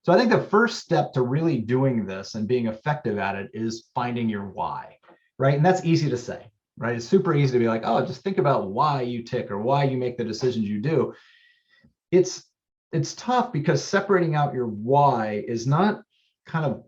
So I think the first step to really doing this and being effective at it is finding your why, right? And that's easy to say, right? It's super easy to be like, oh, just think about why you tick or why you make the decisions you do. It's tough because separating out your why is not kind of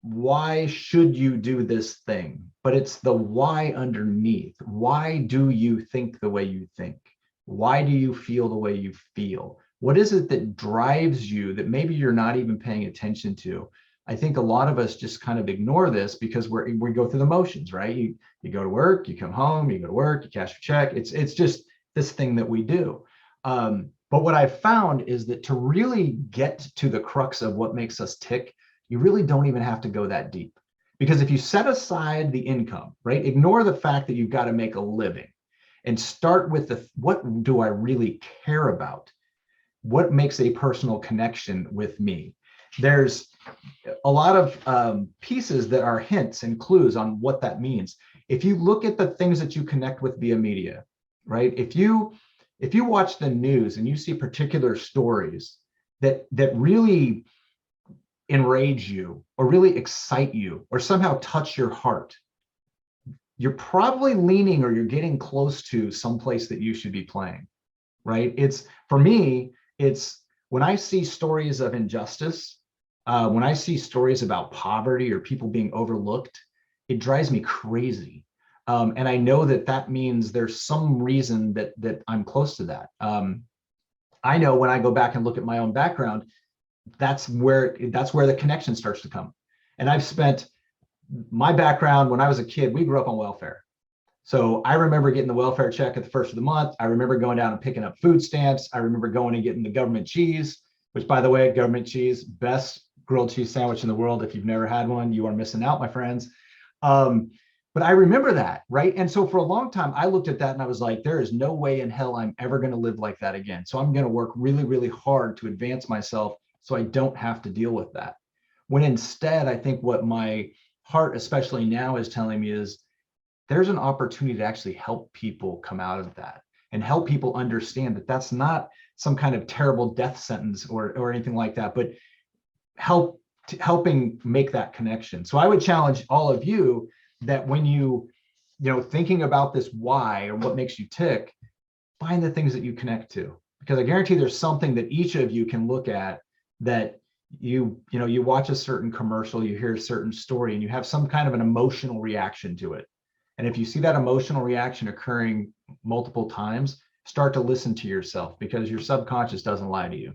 why should you do this thing, but it's the why underneath. Why do you think the way you think? Why do you feel the way you feel? What is it that drives you that maybe you're not even paying attention to? I think a lot of us just kind of ignore this because we go through the motions, right? You go to work, you come home, you go to work, you cash your check. It's just this thing that we do. But what I've found is that to really get to the crux of what makes us tick, you really don't even have to go that deep. Because if you set aside the income, right, ignore the fact that you've got to make a living and start with what do I really care about? What makes a personal connection with me? There's a lot of pieces that are hints and clues on what that means. If you look at the things that you connect with via media, right? If you watch the news and you see particular stories that really enrage you or really excite you or somehow touch your heart, you're probably leaning or you're getting close to someplace that you should be playing, right? It's, for me, it's when I see stories of injustice, when I see stories about poverty or people being overlooked, it drives me crazy. And I know that means there's some reason that I'm close to that. I know when I go back and look at my own background, that's where the connection starts to come. And I've spent my background when I was a kid, we grew up on welfare. So I remember getting the welfare check at the first of the month. I remember going down and picking up food stamps. I remember going and getting the government cheese, which, by the way, government cheese, best grilled cheese sandwich in the world. If you've never had one, you are missing out, my friends. But I remember that, right? And so for a long time, I looked at that and I was like, there is no way in hell I'm ever going to live like that again. So I'm going to work really, really hard to advance myself so I don't have to deal with that. When instead, I think what my heart, especially now, is telling me is there's an opportunity to actually help people come out of that and help people understand that that's not some kind of terrible death sentence or anything like that, but helping make that connection. So I would challenge all of you that when you thinking about this why or what makes you tick, find the things that you connect to, because I guarantee there's something that each of you can look at that you watch a certain commercial, you hear a certain story, and you have some kind of an emotional reaction to it. And if you see that emotional reaction occurring multiple times, start to listen to yourself, because your subconscious doesn't lie to you.